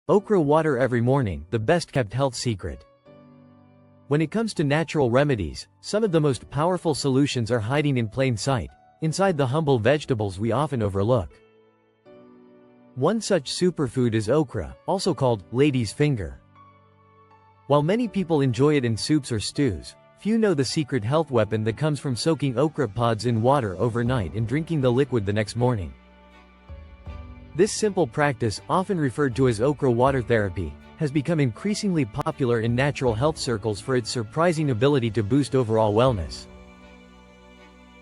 Okra water every morning, the best-kept health secret. When it comes to natural remedies, some of the most powerful solutions are hiding in plain sight, inside the humble vegetables we often overlook. One such superfood is okra, also called lady's finger. While many people enjoy it in soups or stews, few know the secret health weapon that comes from soaking okra pods in water overnight and drinking the liquid the next morning. This simple practice, often referred to as okra water therapy, has become increasingly popular in natural health circles for its surprising ability to boost overall wellness.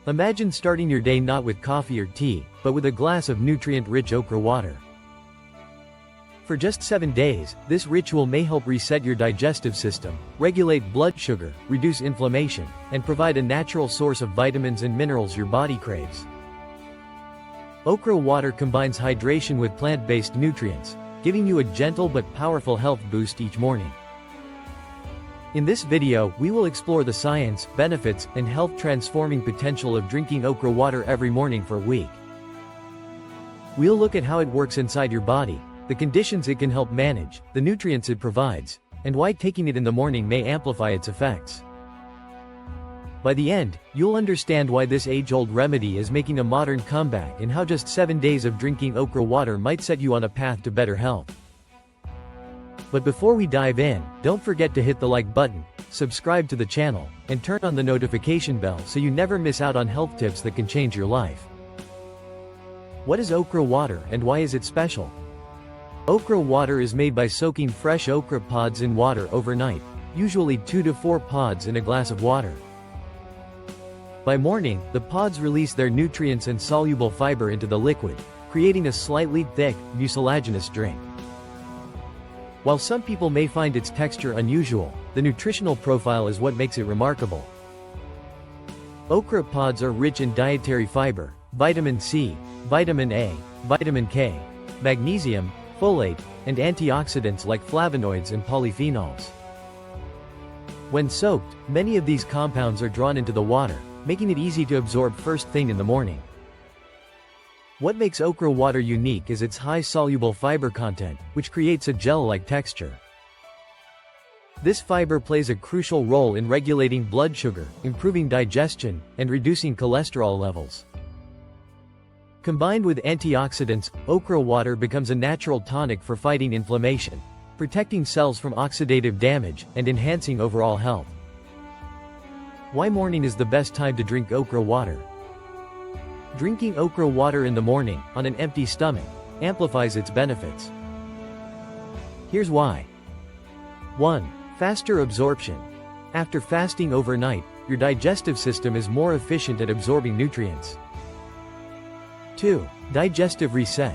Imagine starting your day not with coffee or tea, but with a glass of nutrient-rich okra water. For just 7 days, this ritual may help reset your digestive system, regulate blood sugar, reduce inflammation, and provide a natural source of vitamins and minerals your body craves. Okra water combines hydration with plant-based nutrients, giving you a gentle but powerful health boost each morning. In this video, we will explore the science, benefits, and health-transforming potential of drinking okra water every morning for a week. We'll look at how it works inside your body, the conditions it can help manage, the nutrients it provides, and why taking it in the morning may amplify its effects. By the end, you'll understand why this age-old remedy is making a modern comeback and how just 7 days of drinking okra water might set you on a path to better health. But before we dive in, don't forget to hit the like button, subscribe to the channel, and turn on the notification bell so you never miss out on health tips that can change your life. What is okra water and why is it special? Okra water is made by soaking fresh okra pods in water overnight, usually 2 to 4 pods in a glass of water. By morning, the pods release their nutrients and soluble fiber into the liquid, creating a slightly thick, mucilaginous drink. While some people may find its texture unusual, the nutritional profile is what makes it remarkable. Okra pods are rich in dietary fiber, vitamin C, vitamin A, vitamin K, magnesium, folate, and antioxidants like flavonoids and polyphenols. When soaked, many of these compounds are drawn into the water, making it easy to absorb first thing in the morning. What makes okra water unique is its high soluble fiber content, which creates a gel-like texture. This fiber plays a crucial role in regulating blood sugar, improving digestion, and reducing cholesterol levels. Combined with antioxidants, okra water becomes a natural tonic for fighting inflammation, protecting cells from oxidative damage, and enhancing overall health. Why morning is the best time to drink okra water? Drinking okra water in the morning, on an empty stomach, amplifies its benefits. Here's why. 1. Faster absorption. After fasting overnight, your digestive system is more efficient at absorbing nutrients. 2. Digestive reset.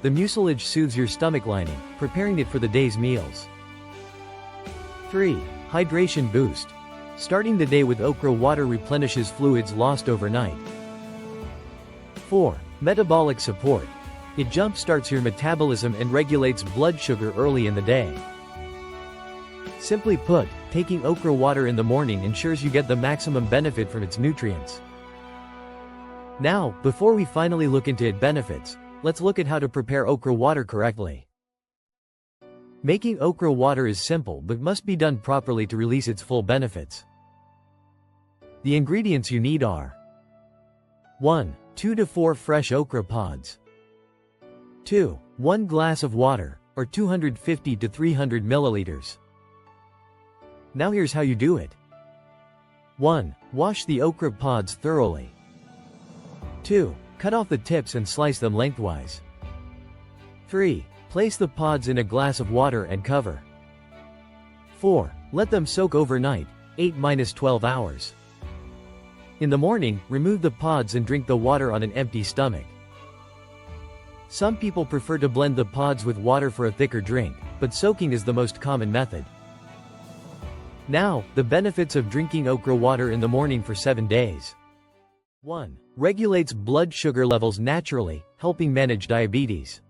The mucilage soothes your stomach lining, preparing it for the day's meals. 3. Hydration boost. Starting the day with okra water replenishes fluids lost overnight. 4. Metabolic support. It jump-starts your metabolism and regulates blood sugar early in the day. Simply put, taking okra water in the morning ensures you get the maximum benefit from its nutrients. Now, before we finally look into its benefits, let's look at how to prepare okra water correctly. Making okra water is simple but must be done properly to release its full benefits. The ingredients you need are 1. 2 to 4 fresh okra pods. 2. 1 glass of water, or 250 to 300 milliliters. Now here's how you do it. 1. Wash the okra pods thoroughly. 2. Cut off the tips and slice them lengthwise. 3. Place the pods in a glass of water and cover. 4. Let them soak overnight, 8–12 hours. In the morning, remove the pods and drink the water on an empty stomach. Some people prefer to blend the pods with water for a thicker drink, but soaking is the most common method. Now, the benefits of drinking okra water in the morning for 7 days. 1. Regulates blood sugar levels naturally, helping manage diabetes.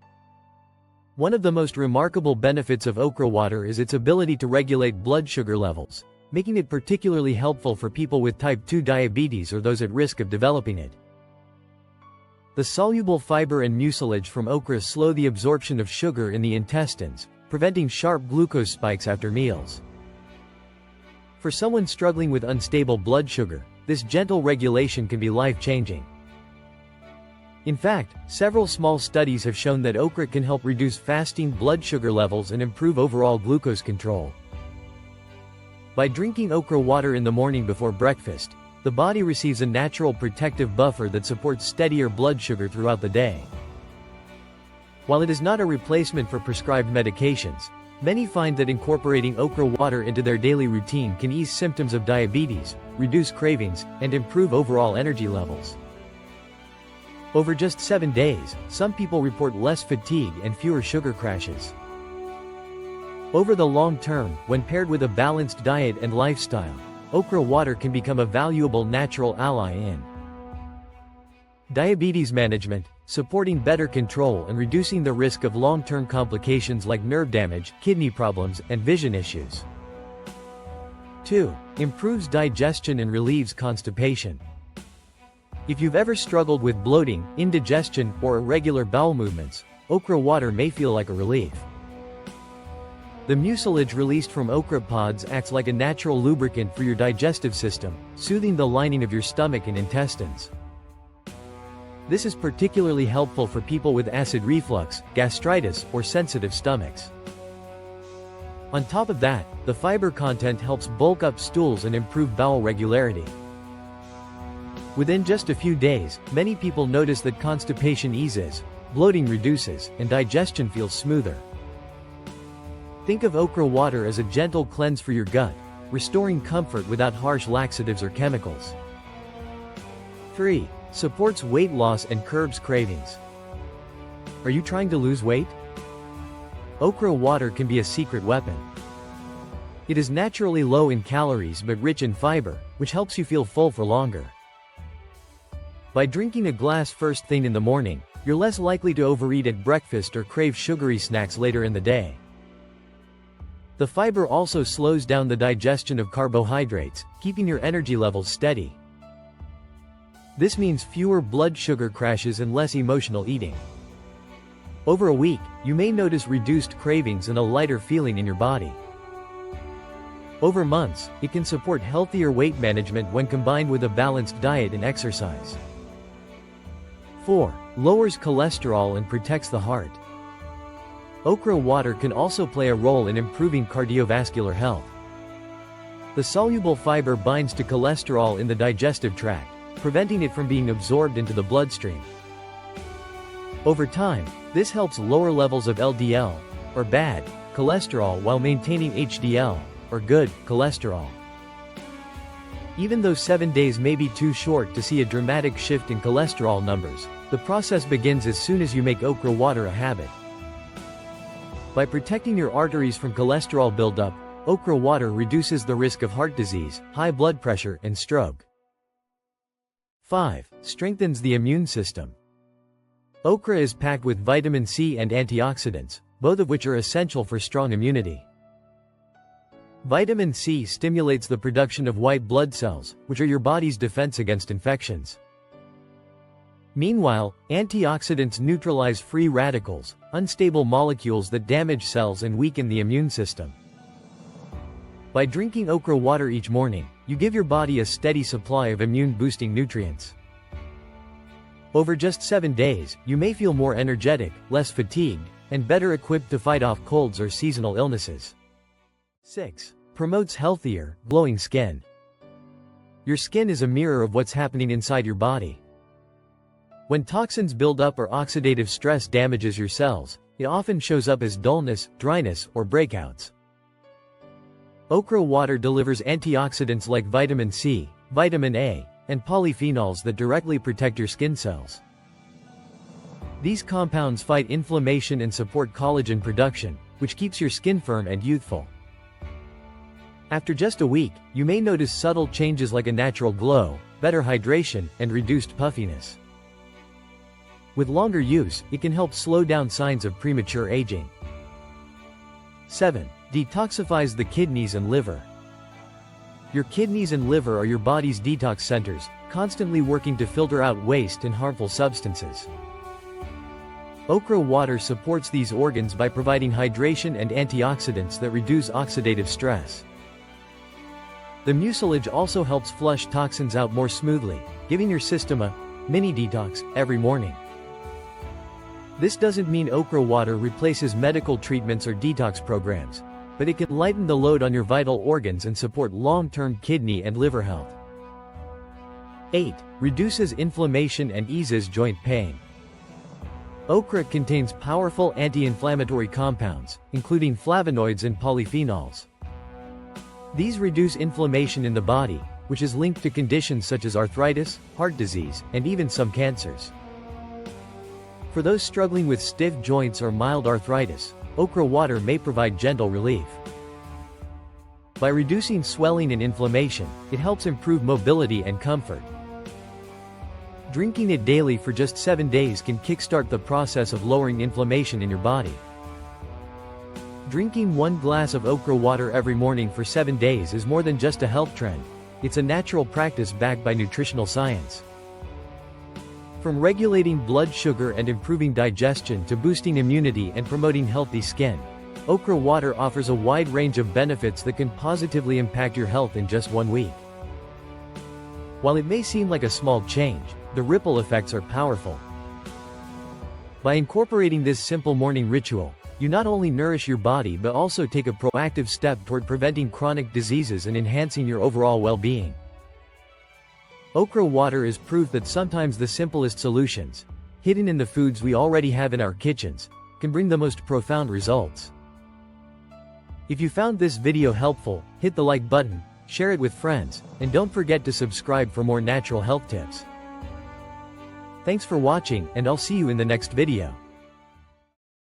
One of the most remarkable benefits of okra water is its ability to regulate blood sugar levels, making it particularly helpful for people with type 2 diabetes or those at risk of developing it. The soluble fiber and mucilage from okra slow the absorption of sugar in the intestines, preventing sharp glucose spikes after meals. For someone struggling with unstable blood sugar, this gentle regulation can be life-changing. In fact, several small studies have shown that okra can help reduce fasting blood sugar levels and improve overall glucose control. By drinking okra water in the morning before breakfast, the body receives a natural protective buffer that supports steadier blood sugar throughout the day. While it is not a replacement for prescribed medications, many find that incorporating okra water into their daily routine can ease symptoms of diabetes, reduce cravings, and improve overall energy levels. Over just 7 days, some people report less fatigue and fewer sugar crashes. Over the long term, when paired with a balanced diet and lifestyle, okra water can become a valuable natural ally in diabetes management, supporting better control and reducing the risk of long-term complications like nerve damage, kidney problems, and vision issues. 2. Improves digestion and relieves constipation. If you've ever struggled with bloating, indigestion, or irregular bowel movements, okra water may feel like a relief. The mucilage released from okra pods acts like a natural lubricant for your digestive system, soothing the lining of your stomach and intestines. This is particularly helpful for people with acid reflux, gastritis, or sensitive stomachs. On top of that, the fiber content helps bulk up stools and improve bowel regularity. Within just a few days, many people notice that constipation eases, bloating reduces, and digestion feels smoother. Think of okra water as a gentle cleanse for your gut, restoring comfort without harsh laxatives or chemicals. 3. Supports weight loss and curbs cravings. Are you trying to lose weight? Okra water can be a secret weapon. It is naturally low in calories but rich in fiber, which helps you feel full for longer. By drinking a glass first thing in the morning, you're less likely to overeat at breakfast or crave sugary snacks later in the day. The fiber also slows down the digestion of carbohydrates, keeping your energy levels steady. This means fewer blood sugar crashes and less emotional eating. Over a week, you may notice reduced cravings and a lighter feeling in your body. Over months, it can support healthier weight management when combined with a balanced diet and exercise. 4. Lowers cholesterol and protects the heart. Okra water can also play a role in improving cardiovascular health. The soluble fiber binds to cholesterol in the digestive tract, preventing it from being absorbed into the bloodstream. Over time, this helps lower levels of LDL, or bad, cholesterol while maintaining HDL, or good, cholesterol. Even though 7 days may be too short to see a dramatic shift in cholesterol numbers, the process begins as soon as you make okra water a habit. By protecting your arteries from cholesterol buildup, okra water reduces the risk of heart disease, high blood pressure, and stroke. 5. Strengthens the immune system. Okra is packed with vitamin C and antioxidants, both of which are essential for strong immunity. Vitamin C stimulates the production of white blood cells, which are your body's defense against infections. Meanwhile, antioxidants neutralize free radicals, unstable molecules that damage cells and weaken the immune system. By drinking okra water each morning, you give your body a steady supply of immune-boosting nutrients. Over just 7 days, you may feel more energetic, less fatigued, and better equipped to fight off colds or seasonal illnesses. 6. Promotes healthier, glowing skin. Your skin is a mirror of what's happening inside your body. When toxins build up or oxidative stress damages your cells, it often shows up as dullness, dryness, or breakouts. Okra water delivers antioxidants like vitamin C, vitamin A, and polyphenols that directly protect your skin cells. These compounds fight inflammation and support collagen production, which keeps your skin firm and youthful. After just a week, you may notice subtle changes like a natural glow, better hydration, and reduced puffiness. With longer use, it can help slow down signs of premature aging. 7. Detoxifies the kidneys and liver. Your kidneys and liver are your body's detox centers, constantly working to filter out waste and harmful substances. Okra water supports these organs by providing hydration and antioxidants that reduce oxidative stress. The mucilage also helps flush toxins out more smoothly, giving your system a mini detox every morning. This doesn't mean okra water replaces medical treatments or detox programs, but it can lighten the load on your vital organs and support long-term kidney and liver health. 8. Reduces inflammation and eases joint pain. Okra contains powerful anti-inflammatory compounds, including flavonoids and polyphenols. These reduce inflammation in the body, which is linked to conditions such as arthritis, heart disease, and even some cancers. For those struggling with stiff joints or mild arthritis, okra water may provide gentle relief. By reducing swelling and inflammation, it helps improve mobility and comfort. Drinking it daily for just 7 days can kickstart the process of lowering inflammation in your body. Drinking 1 glass of okra water every morning for 7 days is more than just a health trend. It's a natural practice backed by nutritional science. From regulating blood sugar and improving digestion to boosting immunity and promoting healthy skin, okra water offers a wide range of benefits that can positively impact your health in just 1 week. While it may seem like a small change, the ripple effects are powerful. By incorporating this simple morning ritual, you not only nourish your body but also take a proactive step toward preventing chronic diseases and enhancing your overall well-being. Okra water is proof that sometimes the simplest solutions, hidden in the foods we already have in our kitchens, can bring the most profound results. If you found this video helpful, hit the like button, share it with friends, and don't forget to subscribe for more natural health tips. Thanks for watching, and I'll see you in the next video.